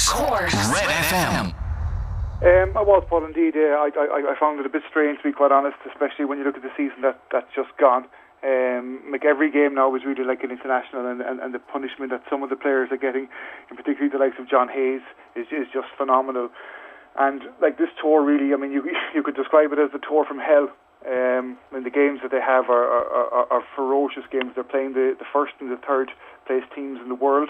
Cork. Red FM. I was, Paul, indeed. I found it a bit strange, to be quite honest, especially when you look at the season that's just gone. Like every game now is really like an international, and the punishment that some of the players are getting, in particularly the likes of John Hayes, is just phenomenal. And like this tour, really, I mean, you could describe it as the tour from hell. And the games that they have are ferocious games. They're playing the first and the third place teams in the world,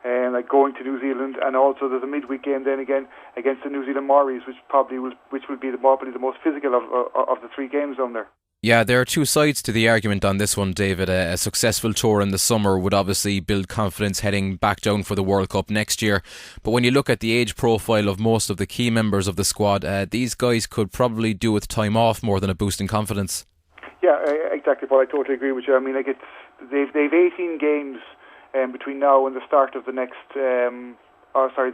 like going to New Zealand, and also there's a midweek game then again against the New Zealand Maoris, which would be probably the most physical of the three games down there. Yeah, there are two sides to the argument on this one, David. A successful tour in the summer would obviously build confidence heading back down for the World Cup next year. But when you look at the age profile of most of the key members of the squad, these guys could probably do with time off more than a boost in confidence. Yeah, exactly, Paul. I totally agree with you. I mean, like they've 18 games between now and the start of the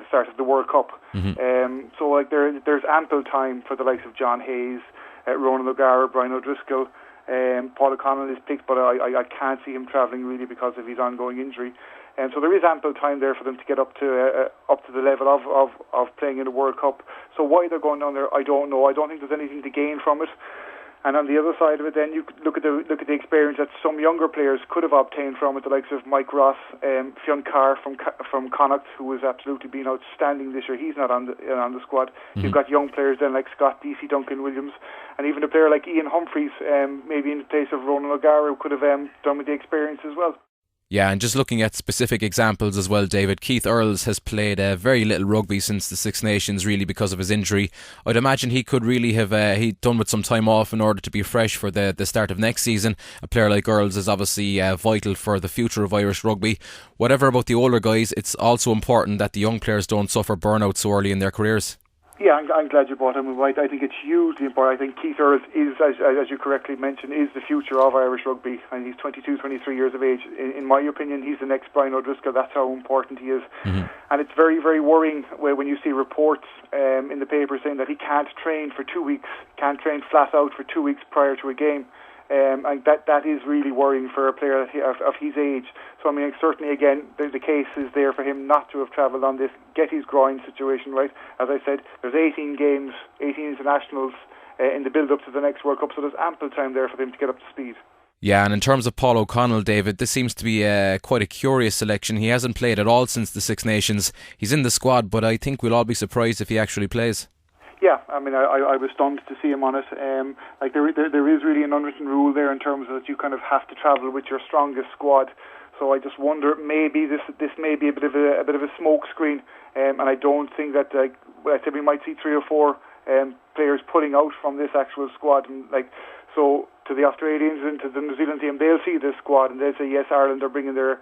start of the World Cup. Mm-hmm. So like there's ample time for the likes of John Hayes, Ronan O'Gara, Brian O'Driscoll, Paul O'Connell is picked, but I can't see him travelling really because of his ongoing injury. And so there is ample time there for them to get up to the level of playing in the World Cup. So why they're going down there, I don't know. I don't think there's anything to gain from it. And on the other side of it, then you look at the experience that some younger players could have obtained from it, the likes of Mike Ross, Fionn Carr from Connacht, who has absolutely been outstanding this year. He's not on the squad. Mm-hmm. You've got young players then like Scott DC, Duncan Williams, and even a player like Ian Humphreys, maybe in the place of Ronan O'Gara, who could have done with the experience as well. Yeah, and just looking at specific examples as well, David, Keith Earls has played very little rugby since the Six Nations, really because of his injury. I'd imagine he could really have he'd done with some time off in order to be fresh for the start of next season. A player like Earls is obviously vital for the future of Irish rugby. Whatever about the older guys, it's also important that the young players don't suffer burnout so early in their careers. Yeah, I'm glad you brought him right. I think it's hugely important. I think Keith Earls is, as you correctly mentioned, is the future of Irish rugby, and he's 22, 23 years of age. In my opinion, he's the next Brian O'Driscoll. That's how important he is. Mm-hmm. And it's very, very worrying when you see reports in the paper saying that he can't train for 2 weeks, can't train flat out for 2 weeks prior to a game. And that is really worrying for a player of his age. So, I mean, certainly, again, the case is there for him not to have travelled on this, get his groin situation right. As I said, there's 18 games, 18 internationals in the build-up to the next World Cup, so there's ample time there for him to get up to speed. Yeah, and in terms of Paul O'Connell, David, this seems to be quite a curious selection. He hasn't played at all since the Six Nations. He's in the squad, but I think we'll all be surprised if he actually plays. Yeah, I mean, I was stunned to see him on it. Like there is really an unwritten rule there in terms of that you kind of have to travel with your strongest squad. So I just wonder, maybe this may be a bit of a smoke screen, and I don't think that I said we might see 3 or 4 players pulling out from this actual squad, and so to the Australians and to the New Zealand team, they'll see this squad and they'll say yes, Ireland are bringing their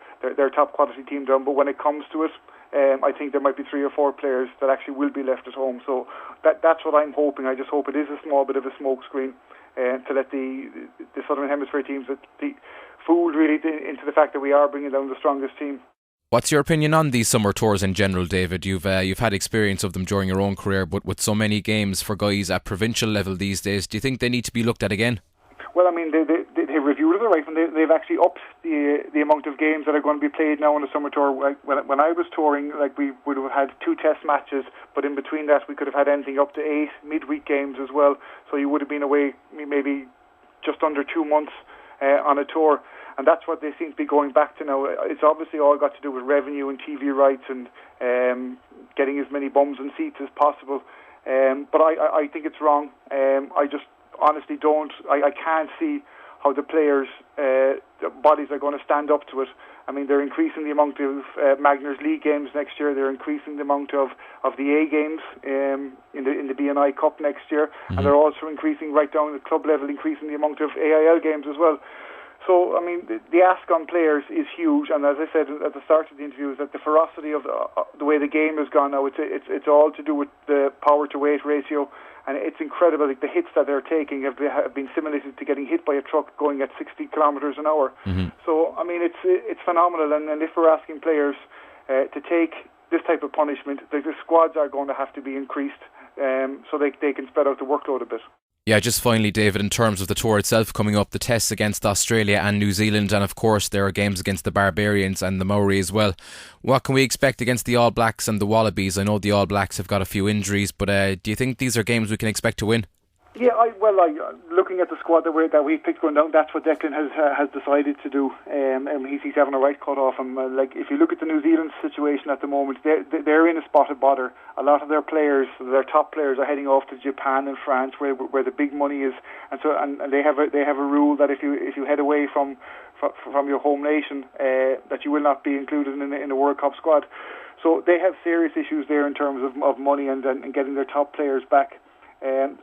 top quality team down, but when it comes to it, I think there might be 3 or 4 players that actually will be left at home. So that's what I'm hoping. I just hope it is a small bit of a smoke screen to let the Southern Hemisphere teams be fooled really into the fact that we are bringing down the strongest team. What's your opinion on these summer tours in general, David? You've had experience of them during your own career, but with so many games for guys at provincial level these days, do you think they need to be looked at again? Well, I mean, they reviewed it, right, and they've actually upped the amount of games that are going to be played now on the summer tour. When I was touring, we would have had 2 test matches, but in between that we could have had anything up to 8 midweek games as well. So you would have been away maybe just under 2 months on a tour, and that's what they seem to be going back to now. It's obviously all got to do with revenue and TV rights and getting as many bums and seats as possible. But I think it's wrong. I just honestly I can't see how the players' bodies are going to stand up to it. I mean, they're increasing the amount of Magners League games next year. They're increasing the amount of the A games in the BNI Cup next year, and they're also increasing right down at the club level, increasing the amount of AIL games as well. So, I mean, the ask on players is huge, and as I said at the start of the interview, is that the ferocity of the way the game has gone now, it's all to do with the power to weight ratio, and it's incredible. Like, the hits that they're taking have been simulated to getting hit by a truck going at 60 kilometres an hour. Mm-hmm. So, I mean, it's phenomenal, and if we're asking players to take this type of punishment, the squads are going to have to be increased so they can spread out the workload a bit. Yeah, just finally, David, in terms of the tour itself coming up, the tests against Australia and New Zealand, and of course there are games against the Barbarians and the Maori as well. What can we expect against the All Blacks and the Wallabies? I know the All Blacks have got a few injuries, but do you think these are games we can expect to win? Yeah, looking at the squad that we picked going down, that's what Declan has decided to do. He's having a right cut off him. If you look at the New Zealand situation at the moment, they're in a spot of bother. A lot of their players, their top players, are heading off to Japan and France, where the big money is, and they have a rule that if you head away from your home nation, that you will not be included in the World Cup squad. So they have serious issues there in terms of money and getting their top players back.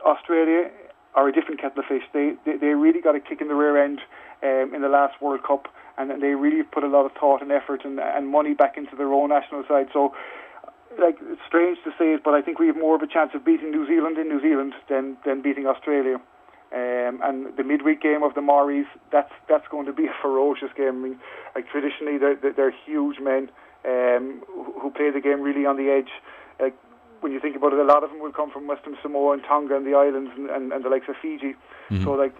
Australia are a different kettle of fish. They really got a kick in the rear end in the last World Cup, and they really put a lot of thought and effort and money back into their own national side. So, it's strange to say it, but I think we have more of a chance of beating New Zealand in New Zealand than beating Australia. And the midweek game of the Maoris, that's going to be a ferocious game. I mean, traditionally they're huge men who play the game really on the edge. When you think about it, a lot of them will come from Western Samoa and Tonga and the islands and the likes of Fiji. Mm-hmm. So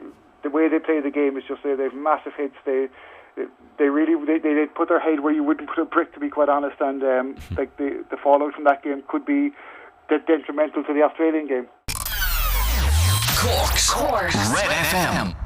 the way they play the game is just they have massive hits. They put their head where you wouldn't put a brick, to be quite honest. And the fallout from that game could be detrimental to the Australian game. Cork's Red FM.